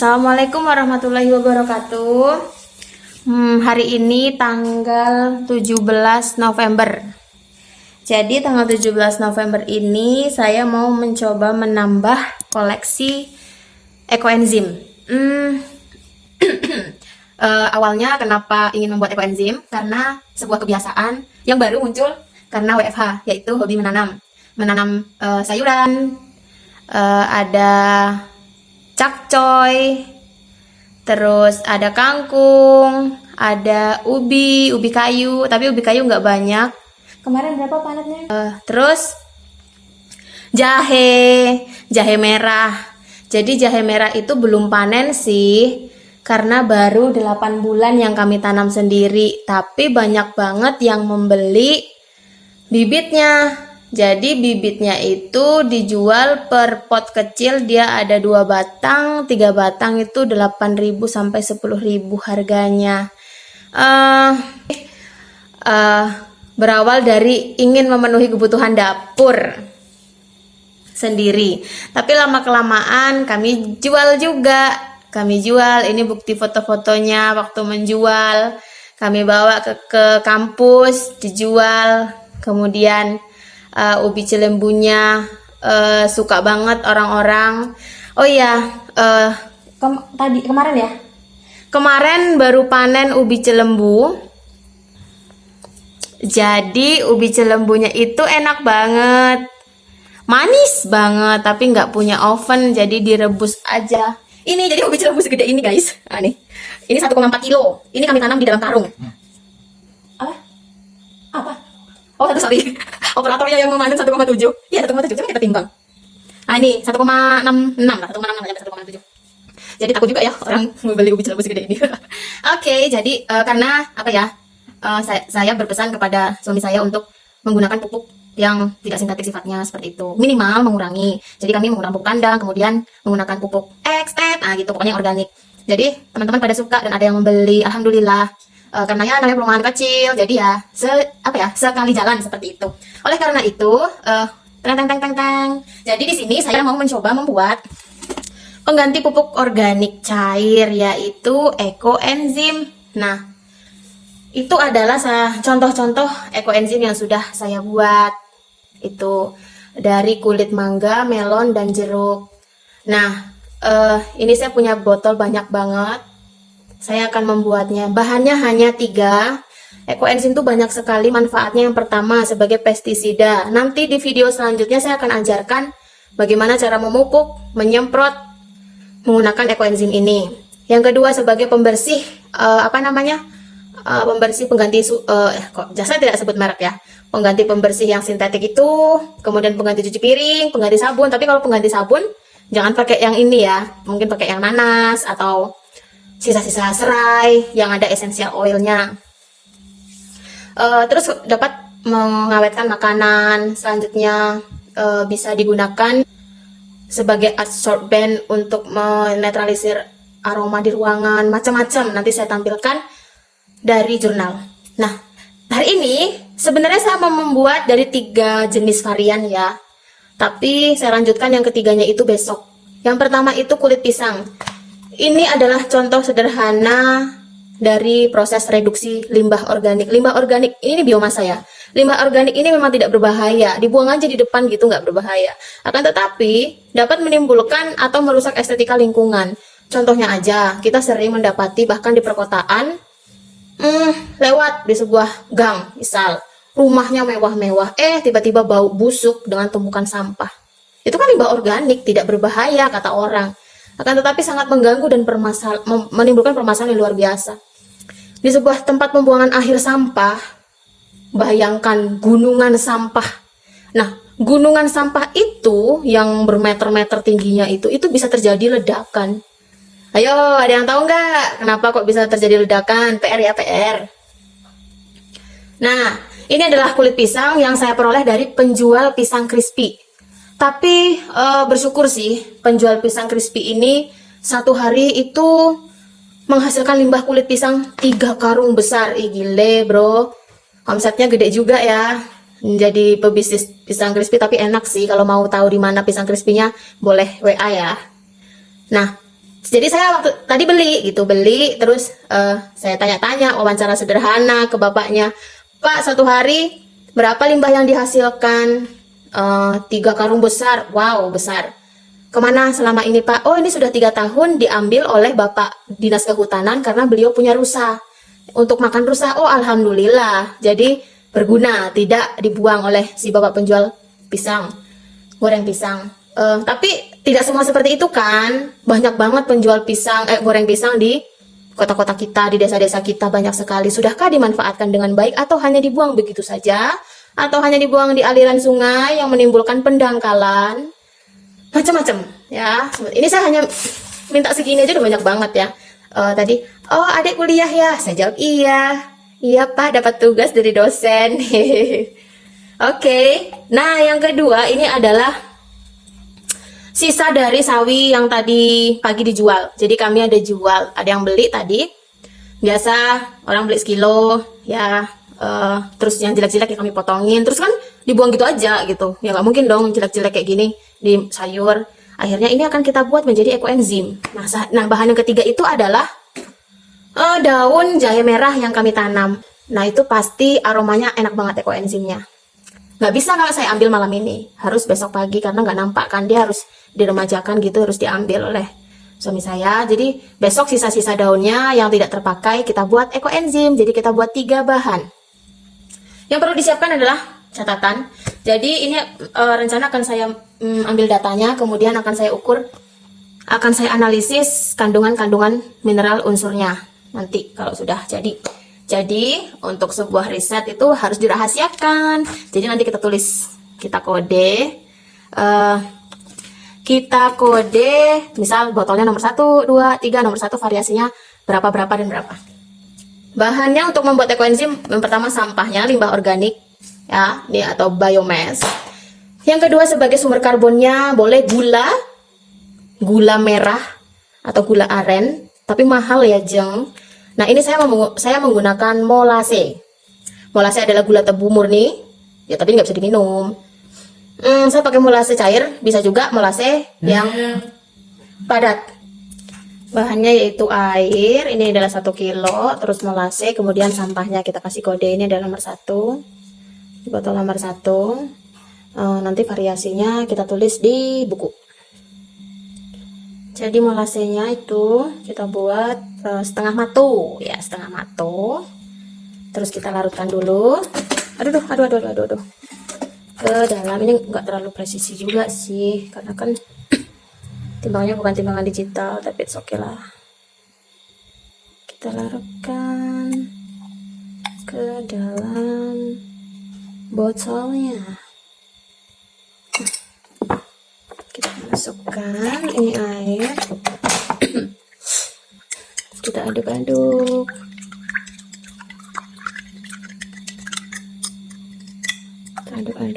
Assalamualaikum warahmatullahi wabarakatuh. Hari ini tanggal 17 November. Jadi tanggal 17 November ini saya mau mencoba menambah koleksi ekoenzim. Awalnya kenapa ingin membuat ekoenzim? Karena sebuah kebiasaan yang baru muncul karena WFH, yaitu hobi menanam. Menanam sayuran, ada cakcoy, terus ada kangkung, ada ubi kayu, tapi ubi kayu nggak banyak. Kemarin berapa panennya? Terus jahe merah. Jadi jahe merah itu belum panen sih, karena baru 8 bulan yang kami tanam sendiri. Tapi banyak banget yang membeli bibitnya. Jadi bibitnya itu dijual per pot kecil, dia ada 2 batang, 3 batang itu 8.000 sampai 10.000 harganya. Berawal dari ingin memenuhi kebutuhan dapur sendiri. Tapi lama kelamaan kami jual juga. Kami jual, ini bukti foto-fotonya waktu menjual. Kami bawa ke kampus, dijual. Kemudian ubi cilembunya suka banget orang-orang. Oh iya, kemarin ya, kemarin baru panen ubi cilembu. Jadi ubi cilembunya itu enak banget, manis banget, tapi nggak punya oven, jadi direbus aja. Ini jadi ubi cilembu segede ini guys. Nih, ini 1,4 kilo. Ini kami tanam di dalam karung. Apa? Oh, sorry. Operatornya yang memanen 1,7. Iya, 1,7. Coba kita timbang. Ini 1,66 lah, 1,66 sampai 1,7. Jadi takut juga ya orang membeli ubi cilembu segede ini. Oke, jadi karena apa ya? Saya berpesan kepada suami saya untuk menggunakan pupuk yang tidak sintetik sifatnya seperti itu. Minimal mengurangi. Jadi kami menggunakan pupuk kandang, kemudian menggunakan pupuk ekstet, gitu pokoknya organik. Jadi teman-teman pada suka dan ada yang membeli. Alhamdulillah. Karena ya namanya perumahan kecil, jadi ya sekali jalan seperti itu. Oleh karena itu, jadi di sini saya mau mencoba membuat pengganti pupuk organik cair, yaitu ekoenzim. Nah, itu adalah contoh-contoh ekoenzim yang sudah saya buat. Itu dari kulit mangga, melon, dan jeruk. Nah, ini saya punya botol banyak banget. Saya akan membuatnya. Bahannya hanya 3. Ekoenzim itu banyak sekali manfaatnya. Yang pertama sebagai pestisida. Nanti di video selanjutnya saya akan ajarkan bagaimana cara memupuk, menyemprot menggunakan ekoenzim ini. Yang kedua sebagai pembersih pembersih pengganti saya tidak sebut merek ya. Pengganti pembersih yang sintetik itu, kemudian pengganti cuci piring, pengganti sabun. Tapi kalau pengganti sabun jangan pakai yang ini ya. Mungkin pakai yang nanas atau sisa-sisa serai yang ada essential oilnya. Terus dapat mengawetkan makanan. Selanjutnya bisa digunakan sebagai adsorben untuk menetralisir aroma di ruangan, macam-macam. Nanti saya tampilkan dari jurnal. Nah, hari ini sebenarnya saya mau membuat dari 3 jenis varian ya. Tapi saya lanjutkan yang ketiganya itu besok. Yang pertama itu kulit pisang. Ini adalah contoh sederhana dari proses reduksi limbah organik. Limbah organik ini biomasa ya. Limbah organik ini memang tidak berbahaya, dibuang aja di depan gitu, nggak berbahaya. Akan tetapi dapat menimbulkan atau merusak estetika lingkungan. Contohnya aja, kita sering mendapati bahkan di perkotaan, lewat di sebuah gang, misal rumahnya mewah-mewah, tiba-tiba bau busuk dengan tumpukan sampah. Itu kan limbah organik, tidak berbahaya kata orang. Akan tetapi sangat mengganggu dan menimbulkan permasalahan yang luar biasa. Di sebuah tempat pembuangan akhir sampah, bayangkan gunungan sampah. Nah, gunungan sampah itu yang bermeter-meter tingginya itu bisa terjadi ledakan. Ayo, ada yang tahu nggak kenapa kok bisa terjadi ledakan? PR ya, PR. Nah, ini adalah kulit pisang yang saya peroleh dari penjual pisang crispy. Tapi bersyukur sih penjual pisang crispy ini 1 hari itu menghasilkan limbah kulit pisang 3 karung besar. Gile bro, omsetnya gede juga ya. Jadi pebisnis pisang crispy, tapi enak sih. Kalau mau tahu di mana pisang crispy-nya boleh WA ya. Nah, Jadi saya waktu tadi beli terus saya tanya-tanya, wawancara sederhana ke bapaknya, Pak, satu hari berapa limbah yang dihasilkan? 3 karung besar. Wow, besar. Kemana selama ini, Pak? Oh, ini sudah 3 tahun diambil oleh Bapak Dinas Kehutanan karena beliau punya rusa. Untuk makan rusa, oh alhamdulillah. Jadi berguna, tidak dibuang oleh si bapak penjual pisang, goreng pisang. Tapi tidak semua seperti itu kan. Banyak banget penjual pisang, goreng pisang di kota-kota kita, di desa-desa kita banyak sekali. Sudahkah dimanfaatkan dengan baik atau hanya dibuang begitu saja? Atau hanya dibuang di aliran sungai yang menimbulkan pendangkalan? Macam-macam ya. Ini saya hanya minta segini aja udah banyak banget ya. Tadi, oh adik kuliah ya? Saya jawab iya. Iya Pak, dapat tugas dari dosen. Oke. Nah yang kedua ini adalah sisa dari sawi yang tadi pagi dijual. Jadi kami ada jual, ada yang beli tadi. Biasa orang beli sekilo ya. Terus yang jelek-jelek ya kami potongin. Terus kan dibuang gitu aja gitu. Ya nggak mungkin dong jelek-jelek kayak gini di sayur. Akhirnya ini akan kita buat menjadi ekoenzim. Nah bahan yang ketiga itu adalah daun jahe merah yang kami tanam. Nah itu pasti aromanya enak banget ekoenzimnya. Nggak bisa kalau saya ambil malam ini, harus besok pagi karena nggak nampak kan, dia harus diremajakan gitu, harus diambil oleh suami saya. Jadi besok sisa-sisa daunnya yang tidak terpakai kita buat ekoenzim. Jadi kita buat 3 bahan. Yang perlu disiapkan adalah catatan. Jadi ini rencana akan saya ambil datanya, kemudian akan saya ukur, akan saya analisis kandungan-kandungan mineral unsurnya nanti kalau sudah jadi. Jadi untuk sebuah riset itu harus dirahasiakan. Jadi nanti kita tulis, kita kode, misal botolnya nomor 1, 2, 3, nomor 1 variasinya berapa dan berapa. Bahannya untuk membuat ekoenzim, yang pertama sampahnya, limbah organik ya, ini atau biomass. Yang kedua sebagai sumber karbonnya boleh gula merah atau gula aren, tapi mahal ya jeng. Nah ini saya menggunakan molase. Molase adalah gula tebu murni, ya tapi nggak bisa diminum. Saya pakai molase cair, bisa juga molase yang padat. Bahannya yaitu air, ini adalah 1 kilo, terus molase, kemudian sampahnya kita kasih kode, ini adalah nomor 1, di botol nomor 1. Nanti variasinya kita tulis di buku. Jadi molasenya itu kita buat setengah matu, ya setengah matu. Terus kita larutkan dulu. Aduh. Ke dalam, ini enggak terlalu presisi juga sih, karena kan timbangannya bukan timbangan digital, tapi it's okay lah. Kita larutkan ke dalam botolnya. Kita masukkan ini air. Kita aduk-aduk.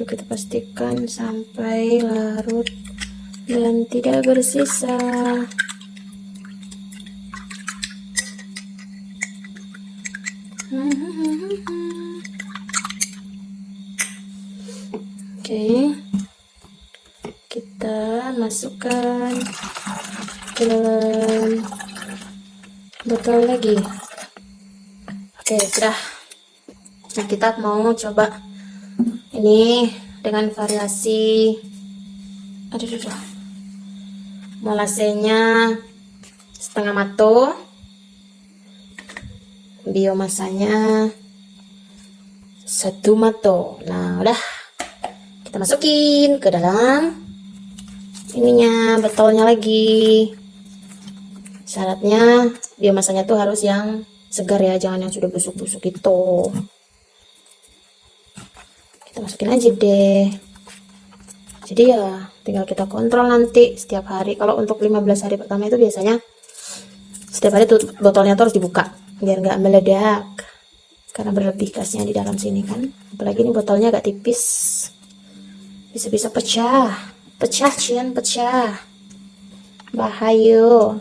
Kita pastikan sampai larut dan tidak bersisa. Oke. Kita masukkan ke dalam botol lagi. Oke, sudah. Nah, kita mau coba ini dengan variasi molasenya setengah matu, biomasanya 1 matu. Nah udah, kita masukin ke dalam ininya, botolnya lagi. Syaratnya biomasanya tuh harus yang segar ya, jangan yang sudah busuk-busuk itu. Kita masukin aja deh. Jadi ya tinggal kita kontrol nanti setiap hari. Kalau untuk 15 hari pertama itu biasanya setiap hari tuh botolnya tuh harus dibuka biar nggak meledak, karena berlebih gasnya di dalam sini kan. Apalagi ini botolnya agak tipis, bisa-bisa pecah, bahaya,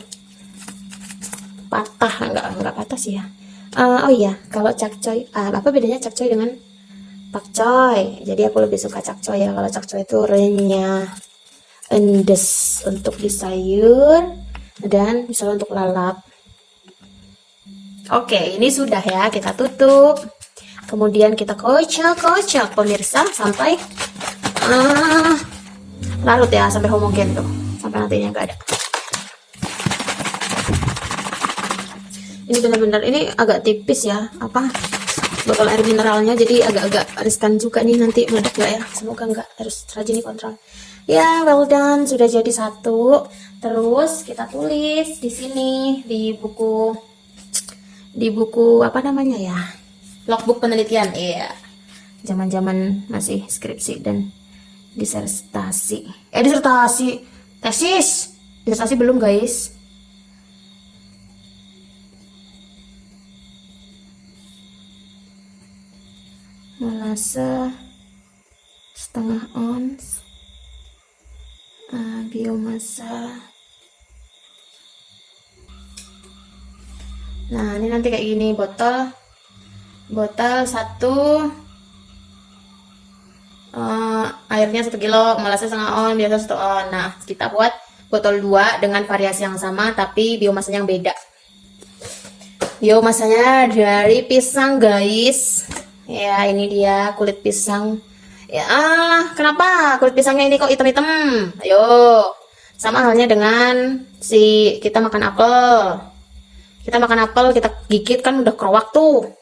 patah. Nggak patah sih ya. Oh iya, kalau cakcoy, apa bedanya cakcoy dengan pakcoy? Jadi aku lebih suka cakcoy ya. Kalau cakcoy itu renyah, endes untuk di sayur, dan bisa untuk lalap. Oke, ini sudah ya, kita tutup. Kemudian kita kocok-kocok pemirsa sampai larut ya, sampai homogen tuh, sampai nantinya nggak ada. Ini benar-benar, ini agak tipis ya, apa botol air mineralnya, jadi agak-agak riskan juga nih nanti meledak nggak ya. Semoga nggak, harus rajin nih kontrol. Ya, well done, sudah jadi satu. Terus kita tulis di sini di buku apa namanya ya, logbook penelitian. Iya, zaman-zaman masih skripsi dan disertasi. Disertasi belum guys. Molase setengah ons, biomasa. Nah, ini nanti kayak gini, botol satu, airnya 1 kilo, molase setengah on, biasa 1 on. Nah, kita buat botol 2 dengan variasi yang sama tapi biomasanya yang beda. Biomasanya dari pisang guys. Ya, ini dia kulit pisang. Ya, kenapa kulit pisangnya ini kok hitam-hitam? Ayo, sama halnya dengan kita makan apel. Kita makan apel, kita gigit kan udah kerowak tuh.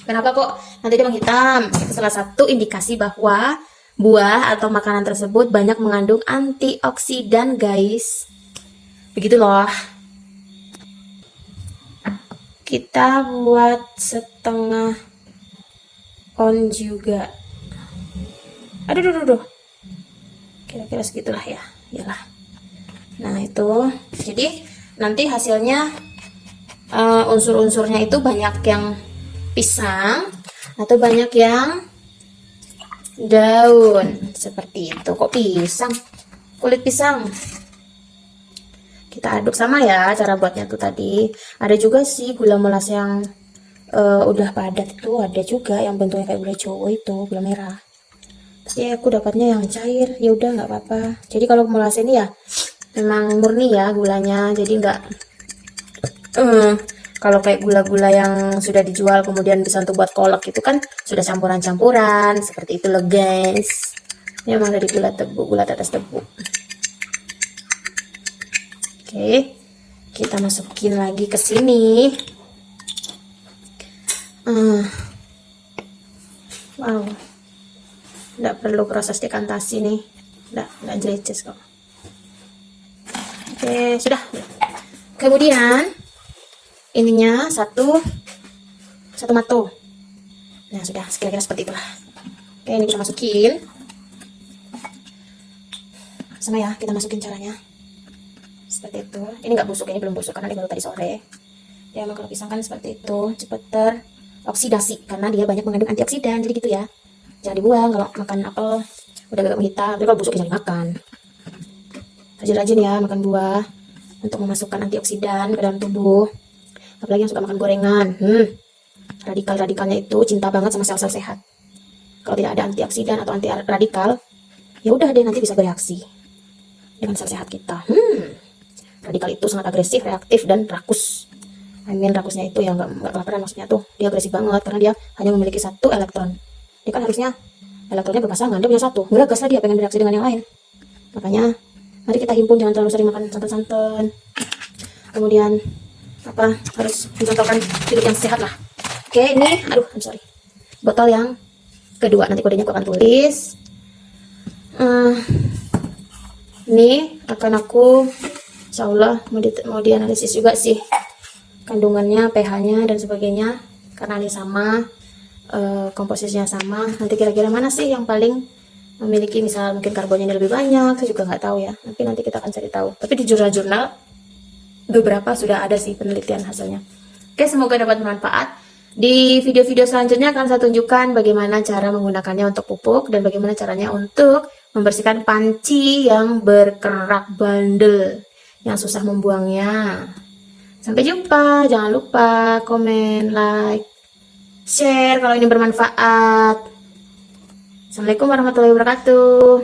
Kenapa kok nanti dia menghitam? Itu salah satu indikasi bahwa buah atau makanan tersebut banyak mengandung antioksidan, guys. Begitu loh. Kita buat setengah on juga. Aduh. Kira-kira segitulah ya. Yalah. Nah, itu. Jadi nanti hasilnya unsur-unsurnya itu banyak yang pisang atau banyak yang daun seperti itu. Kok pisang? Kulit pisang. Kita aduk sama ya, cara buatnya tuh tadi. Ada juga sih gula molase yang udah padat itu, ada juga yang bentuknya kayak gula Jawa itu, gula merah. Tapi aku dapatnya yang cair. Ya udah, nggak apa-apa. Jadi kalau molase ini ya memang murni ya gulanya, jadi nggak kalau kayak gula-gula yang sudah dijual kemudian bisa untuk buat kolak itu kan sudah campuran-campuran seperti itu loh guys. Ini memang dari gula tebu, gula tetes tebu. Oke, kita masukin lagi ke sini. Wow, nggak perlu proses dekantasi nih, nggak jeleces kok. Oke, sudah. Kemudian ininya satu mato. Nah, sudah kira-kira seperti itulah. Oke, ini kita masukin sama ya, kita masukin caranya seperti itu. Ini nggak busuk, ini belum busuk karena dia baru tadi sore ya. Emang kalau pisang kan seperti itu, cepat teroksidasi karena dia banyak mengandung antioksidan, jadi gitu ya. Jangan dibuang kalau makan apel udah agak menghitam, tapi kalau busuk jangan dimakan. Rajin-rajin ya makan buah untuk memasukkan antioksidan ke dalam tubuh. Apalagi yang suka makan gorengan. Radikal-radikalnya itu cinta banget sama sel-sel sehat. Kalau tidak ada antioksidan atau anti radikal, ya udah deh nanti bisa bereaksi dengan sel sehat kita. Radikal itu sangat agresif, reaktif, dan rakus. Rakusnya itu ya nggak kelaparan, maksudnya tuh dia agresif banget karena dia hanya memiliki 1 elektron. Dia kan harusnya elektronnya berpasangan, dia punya 1. Ngegas lah dia pengen bereaksi dengan yang lain. Makanya mari kita himpun, jangan terlalu sering makan santan-santan. Kemudian harus mencontohkan hidup yang sehat lah. Oke, ini I'm sorry, botol yang kedua, nanti kodenya aku akan tulis. Ini akan aku insyaallah mau dianalisis juga sih kandungannya, pH-nya dan sebagainya, karena ini sama, komposisinya sama. Nanti kira-kira mana sih yang paling memiliki, misal mungkin karbonnya lebih banyak, saya juga nggak tahu ya, nanti kita akan cari tahu. Tapi di jurnal-jurnal beberapa sudah ada sih penelitian hasilnya. Oke, semoga dapat bermanfaat. Di video-video selanjutnya akan saya tunjukkan bagaimana cara menggunakannya untuk pupuk dan bagaimana caranya untuk membersihkan panci yang berkerak bandel, yang susah membuangnya. Sampai jumpa, jangan lupa komen, like, share kalau ini bermanfaat. Assalamualaikum warahmatullahi wabarakatuh.